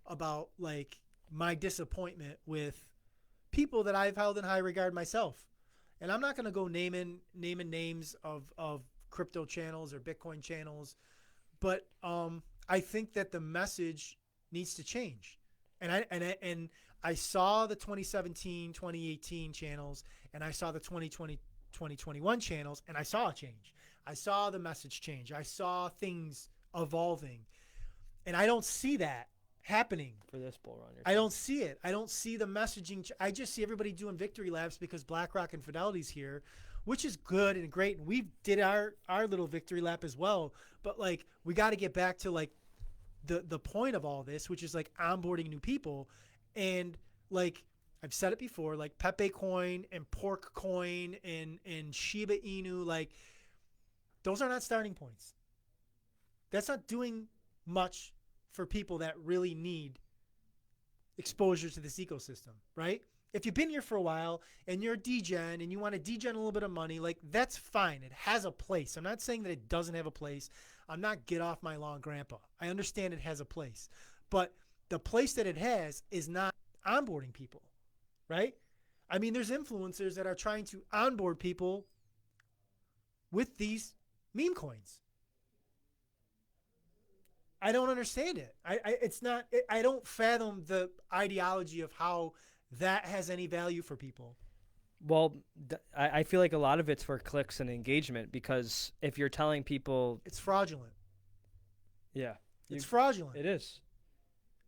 About like my disappointment with people that I've held in high regard myself, and I'm not going to go naming names of crypto channels or Bitcoin channels, but I think that the message needs to change, and I saw the 2017, 2018 channels, and I saw the 2020, 2021 channels, and I saw a change. I saw the message change. I saw things evolving, and I don't see that happening for this bull run. I don't see it. I don't see the messaging. I just see everybody doing victory laps because BlackRock and Fidelity's here, which is good and great. And we did our little victory lap as well. But like, we got to get back to like the point of all this, which is like onboarding new people. And like I've said it before, like Pepe Coin and Pork Coin and Shiba Inu, like those are not starting points. That's not doing much for people that really need exposure to this ecosystem, right? If you've been here for a while and you're a degen and you want to degen a little bit of money, like that's fine. It has a place. I'm not saying that it doesn't have a place. I'm not get off my lawn grandpa. I understand it has a place. But the place that it has is not onboarding people, right? I mean, there's influencers that are trying to onboard people with these meme coins. I don't understand it. I don't fathom the ideology of how that has any value for people. Well, I feel like a lot of it's for clicks and engagement, because if you're telling people, it's fraudulent. Yeah. It's fraudulent. It is.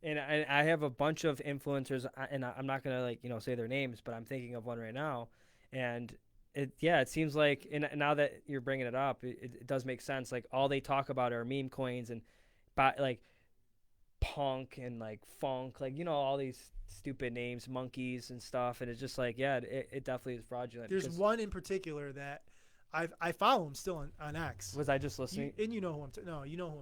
And I have a bunch of influencers, and I'm not going to say their names, but I'm thinking of one right now. And it seems like, and now that you're bringing it up, it does make sense. Like all they talk about are meme coins and like punk and like funk, like all these stupid names, monkeys and stuff, and it's just like, yeah, it definitely is fraudulent. There's one in particular that I follow him still on X. Was I just listening? You know who I'm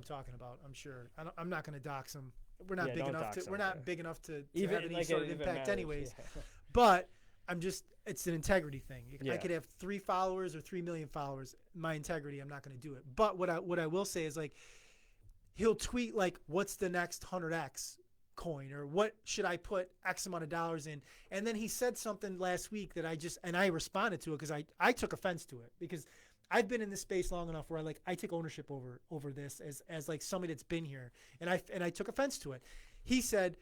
talking about. I'm sure. I'm not going to dox him. We're not big enough to. We're not big enough to have any sort of impact, anyways. Yeah. But it's an integrity thing. Yeah. I could have 3 followers or 3 million followers. My integrity, I'm not going to do it. But what I will say is like, he'll tweet like, what's the next 100X coin, or what should I put X amount of dollars in? And then he said something last week that I responded to it because I took offense to it, because I've been in this space long enough where I take ownership over this as like somebody that's been here, and I took offense to it. He said,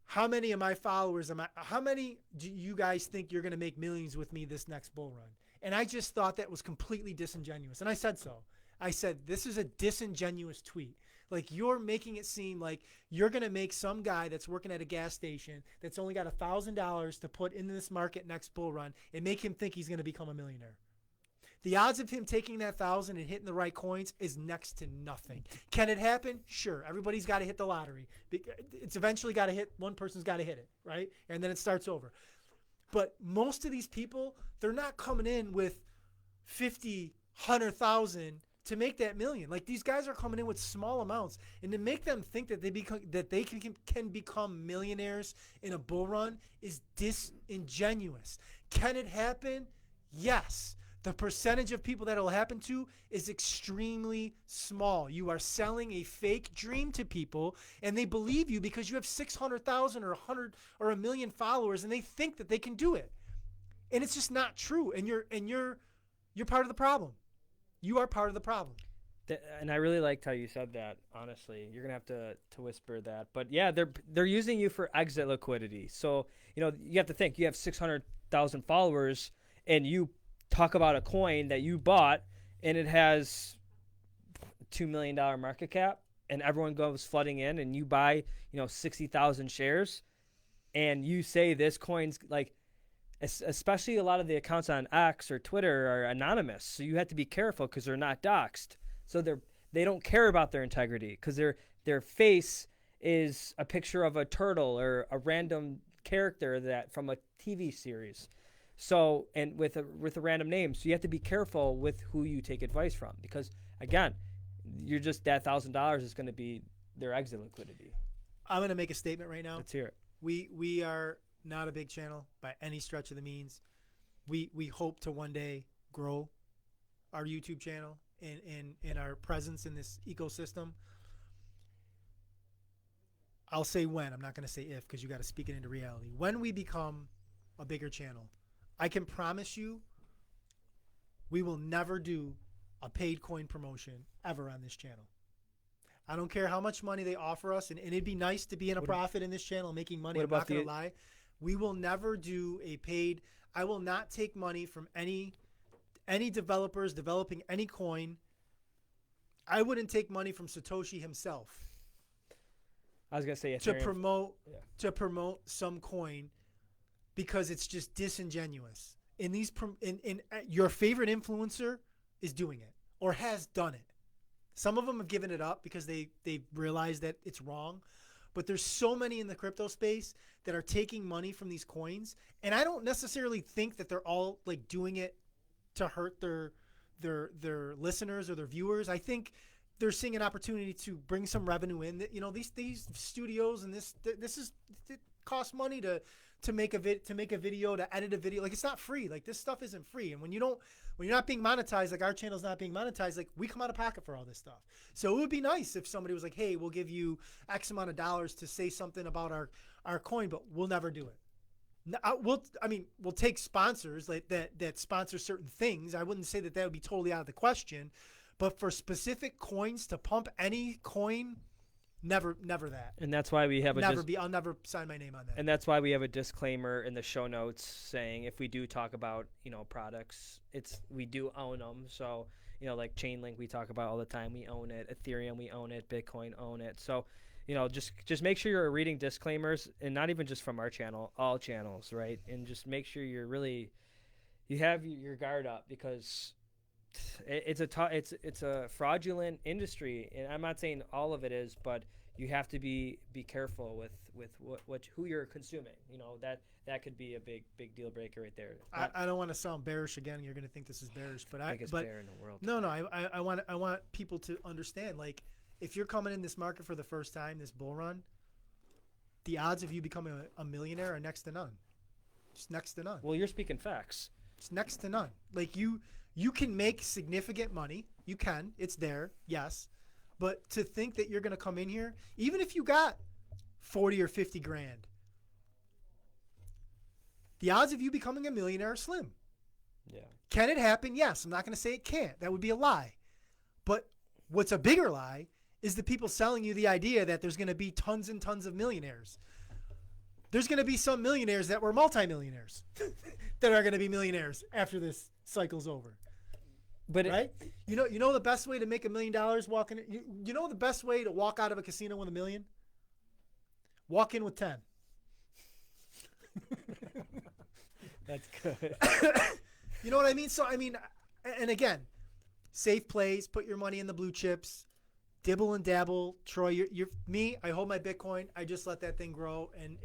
how many of my followers how many do you guys think you're going to make millions with me this next bull run? And I just thought that was completely disingenuous. And I said so. I said, this is a disingenuous tweet. Like, you're making it seem like you're going to make some guy that's working at a gas station that's only got $1,000 to put into this market next bull run and make him think he's going to become a millionaire. The odds of him taking that 1,000 and hitting the right coins is next to nothing. Can it happen? Sure. Everybody's got to hit the lottery. It's eventually got to hit. One person's got to hit it, right? And then it starts over. But most of these people, they're not coming in with 50, 100,000 to make that million. Like, these guys are coming in with small amounts, and to make them think that they can become millionaires in a bull run is disingenuous. Can it happen? Yes. The percentage of people that it'll happen to is extremely small. You are selling a fake dream to people, and they believe you because you have 600,000 or 100 or a million followers, and they think that they can do it. And it's just not true. And you're part of the problem. You are part of the problem. And I really liked how you said that. Honestly, you're gonna have to whisper that. But yeah, they're using you for exit liquidity. So you have to think, you have 600,000 followers, and you talk about a coin that you bought, and it has $2 million market cap and everyone goes flooding in and you buy, 60,000 shares and you say this coin's like, especially a lot of the accounts on X or Twitter are anonymous. So you have to be careful because they're not doxxed. So they don't care about their integrity because their face is a picture of a turtle or a random character that from a TV series. So, and with a random name. So you have to be careful with who you take advice from because again, you're just that $1,000 is going to be their exit liquidity. I'm going to make a statement right now. Let's hear it. We are not a big channel by any stretch of the means. We hope to one day grow our YouTube channel and our presence in this ecosystem. I'll say when. I'm not going to say if because you got to speak it into reality. When we become a bigger channel, I can promise you we will never do a paid coin promotion ever on this channel. I don't care how much money they offer us, and it'd be nice to be in a profit in this channel, making money. I'm not going to lie. We will never do a paid. I will not take money from any developers developing any coin. I wouldn't take money from Satoshi himself. I was going to say to promote some coin because it's just disingenuous. Your favorite influencer is doing it or has done it. Some of them have given it up because they realize that it's wrong. But there's so many in the crypto space that are taking money from these coins. And I don't necessarily think that they're all like doing it to hurt their listeners or their viewers. I think they're seeing an opportunity to bring some revenue in. These studios and it costs money to make a video, to edit a video. Like, it's not free. Like, this stuff isn't free. And when you're not being monetized, like our channel's not being monetized, like we come out of pocket for all this stuff. So it would be nice if somebody was like, hey, we'll give you X amount of dollars to say something about our coin, but we'll never do it. We'll take sponsors like that sponsor certain things. I wouldn't say that would be totally out of the question, but for specific coins to pump any coin, never that. And that's why we have I'll never sign my name on that. And that's why we have a disclaimer in the show notes saying if we do talk about, products, we do own them. So, like Chainlink we talk about all the time, we own it. Ethereum, we own it. Bitcoin, own it. So, just make sure you're reading disclaimers, and not even just from our channel, all channels, right? And just make sure you have your guard up because it's a fraudulent industry, and I'm not saying all of it is, but you have to be careful with who you're consuming. That could be a big deal breaker right there. I don't want to sound bearish again. You're going to think this is bearish, but bear in the world. No, I want people to understand, like, if you're coming in this market for the first time, this bull run, the odds of you becoming a millionaire are next to none. Just next to none. Well, you're speaking facts. It's next to none. Like, you can make significant money. You can. It's there. Yes. But to think that you're going to come in here, even if you got 40 or 50 grand, the odds of you becoming a millionaire are slim. Yeah. Can it happen? Yes. I'm not going to say it can't. That would be a lie. But what's a bigger lie is the people selling you the idea that there's going to be tons and tons of millionaires. There's going to be some millionaires that were multimillionaires that are going to be millionaires after this cycle's over. But right? You know the best way to make $1 million walking. You know the best way to walk out of a casino with $1 million? Walk in with 10. That's good. You know what I mean? So and again, safe plays. Put your money in the blue chips. Dibble and dabble. Troy, you're me. I hold my Bitcoin. I just let that thing grow. And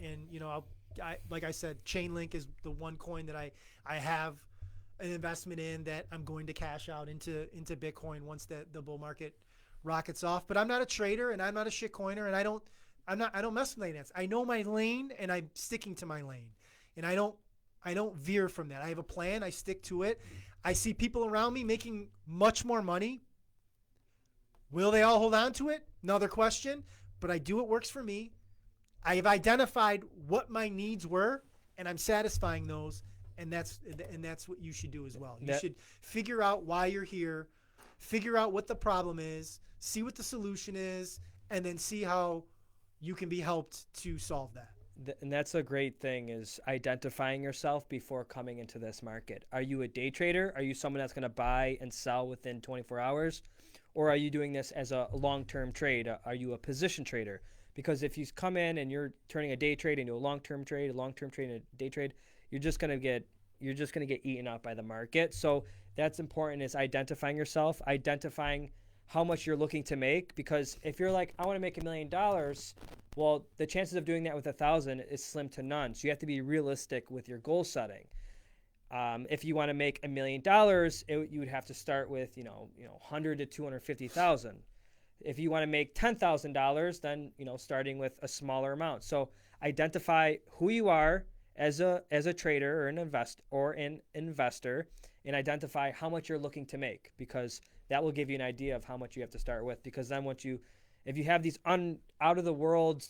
like I said, Chainlink is the one coin that I have an investment in that I'm going to cash out into Bitcoin once the bull market rockets off. But I'm not a trader and I'm not a shit coiner, and I don't mess with finance. I know my lane and I'm sticking to my lane, and I don't veer from that. I have a plan. I stick to it. I see people around me making much more money. Will they all hold on to it? Another question. But I do what works for me. I have identified what my needs were, and I'm satisfying those. And that's what you should do as well. You should figure out why you're here, figure out what the problem is, see what the solution is, and then see how you can be helped to solve that. And that's a great thing, is identifying yourself before coming into this market. Are you a day trader? Are you someone that's going to buy and sell within 24 hours? or are you doing this as a long-term trade? Are you a position trader? Because if you come in and you're turning a day trade into a long-term trade into a day trade, you're just gonna get eaten up by the market. So that's important, is identifying yourself, identifying how much you're looking to make. Because if you're like, I want to make $1 million, well, the chances of doing that with 1,000 is slim to none. So you have to be realistic with your goal setting. If you want to make $1 million, you would have to start with 100 to 250,000. If you want to make $10,000, then starting with a smaller amount. So identify who you are as a trader or an investor, and identify how much you're looking to make, because that will give you an idea of how much you have to start with. Because then if you have these out of the world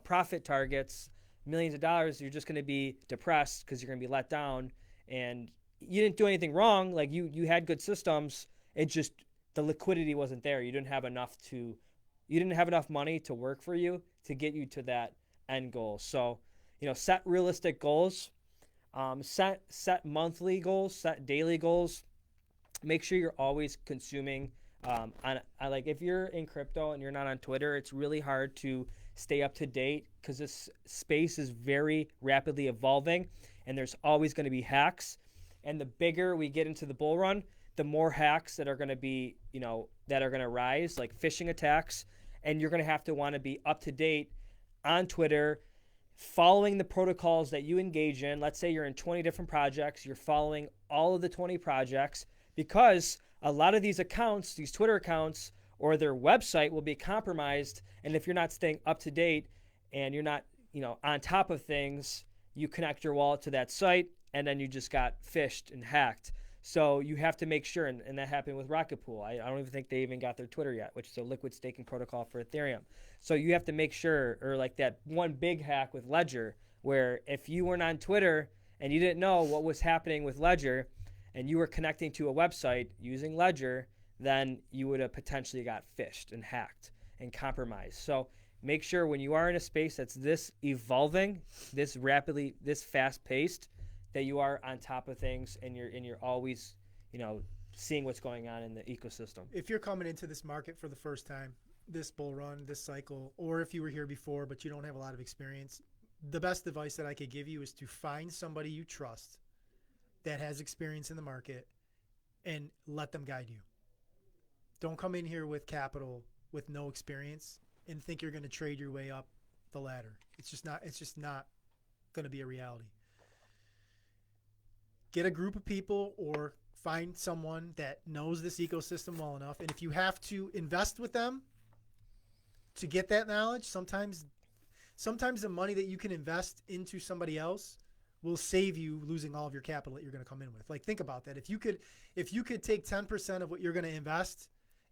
profit targets, millions of dollars, you're just going to be depressed because you're going to be let down, and you didn't do anything wrong. Like you had good systems. It just, the liquidity wasn't there. You didn't have enough money to work for you to get you to that end goal. So, set realistic goals, set monthly goals, set daily goals. Make sure you're always consuming. Like if you're in crypto and you're not on Twitter, it's really hard to stay up to date, because this space is very rapidly evolving, and there's always going to be hacks. And the bigger we get into the bull run, the more hacks that are going to be, that are going to rise, like phishing attacks. And you're going to have to want to be up to date on Twitter, following the protocols that you engage in. Let's say you're in 20 different projects, you're following all of the 20 projects, because a lot of these accounts, these Twitter accounts, or their website will be compromised. And if you're not staying up to date and you're not, on top of things, you connect your wallet to that site and then you just got phished and hacked. So you have to make sure, and that happened with Rocket Pool. I don't even think they even got their Twitter yet, which is a liquid staking protocol for Ethereum. So you have to make sure, or like that one big hack with Ledger, where if you weren't on Twitter and you didn't know what was happening with Ledger, and you were connecting to a website using Ledger, then you would have potentially got phished and hacked and compromised. So make sure when you are in a space that's this evolving, this rapidly, this fast-paced, that you are on top of things, and you're always, seeing what's going on in the ecosystem. If you're coming into this market for the first time, this bull run, this cycle, or if you were here before but you don't have a lot of experience, the best advice that I could give you is to find somebody you trust that has experience in the market and let them guide you. Don't come in here with capital with no experience and think you're going to trade your way up the ladder. It's just not going to be a reality. Get a group of people or find someone that knows this ecosystem well enough. And if you have to invest with them to get that knowledge, sometimes the money that you can invest into somebody else will save you losing all of your capital that you're going to come in with. Like, think about that. If you could take 10% of what you're going to invest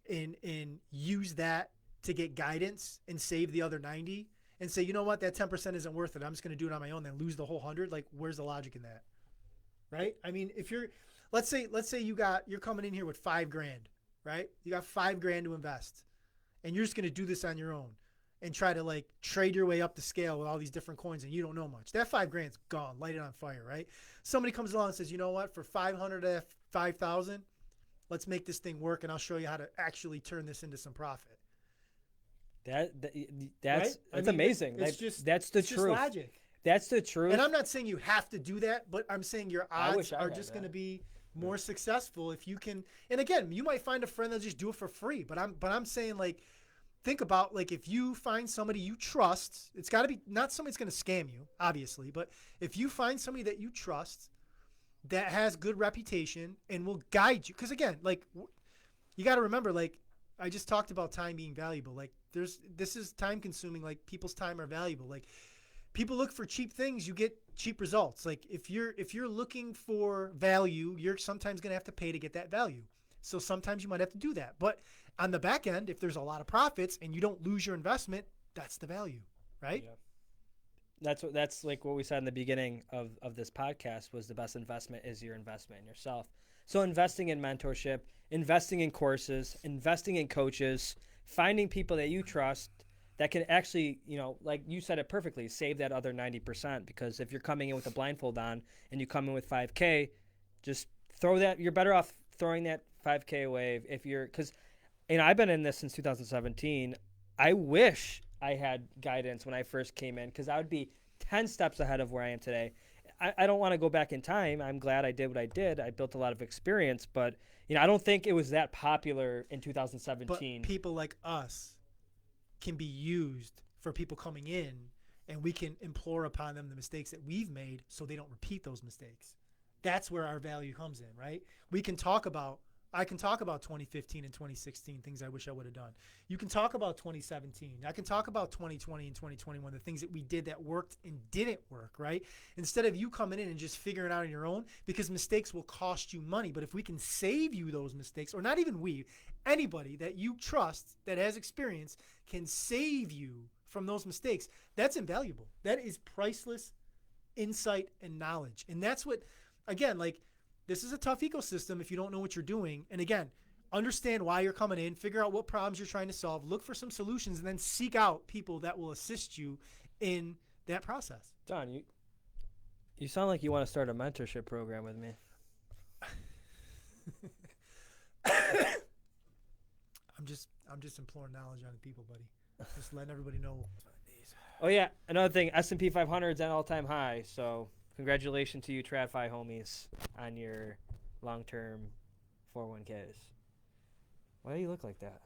and use that to get guidance and save the other 90 and say, you know what, that 10% isn't worth it, I'm just going to do it on my own, then lose the whole 100. Like, where's the logic in that? Right? I mean, if let's say you're coming in here with $5,000, right? You got $5,000 to invest, and you're just going to do this on your own and try to like trade your way up the scale with all these different coins, and you don't know much. That $5,000's gone, light it on fire, right? Somebody comes along and says, you know what, for 500 to 5,000, let's make this thing work, and I'll show you how to actually turn this into some profit. That's right? amazing. That's the truth. Just logic. That's the truth. And I'm not saying you have to do that, but I'm saying your odds are just going to be more successful if you can. And again, you might find a friend that'll just do it for free. But I'm saying, like, think about, like, if you find somebody you trust, it's got to be not somebody that's going to scam you, obviously. But if you find somebody that you trust that has good reputation and will guide you, because again, like, you got to remember, like, I just talked about time being valuable. Like, this is time consuming. Like, people's time are valuable. Like, people look for cheap things, you get cheap results. Like, if you're looking for value, you're sometimes going to have to pay to get that value. So sometimes you might have to do that. But on the back end, if there's a lot of profits and you don't lose your investment, that's the value, right? Yeah. That's like what we said in the beginning of this podcast, was the best investment is your investment in yourself. So investing in mentorship, investing in courses, investing in coaches, finding people that you trust that can actually, like you said it perfectly, save that other 90%. Because if you're coming in with a blindfold on and you come in with $5K, just throw that. You're better off throwing that 5K away if you're, because, I've been in this since 2017. I wish I had guidance when I first came in, because I would be 10 steps ahead of where I am today. I don't want to go back in time. I'm glad I did what I did. I built a lot of experience, but I don't think it was that popular in 2017. But people like us can be used for people coming in, and we can implore upon them the mistakes that we've made so they don't repeat those mistakes. That's where our value comes in, right? I can talk about 2015 and 2016, things I wish I would have done. You can talk about 2017. I can talk about 2020 and 2021, the things that we did that worked and didn't work, right? Instead of you coming in and just figuring it out on your own, because mistakes will cost you money. But if we can save you those mistakes, or not even we, anybody that you trust that has experience can save you from those mistakes, that's invaluable. That is priceless insight and knowledge. And that's what, again, like, this is a tough ecosystem if you don't know what you're doing. And again, understand why you're coming in, figure out what problems you're trying to solve, look for some solutions, and then seek out people that will assist you in that process. John, you sound like you want to start a mentorship program with me. I'm just imploring knowledge on the people, buddy. Just letting everybody know. Oh yeah, another thing, S&P 500 is at an all-time high, so congratulations to you TradFi homies on your long-term 401ks. Why do you look like that?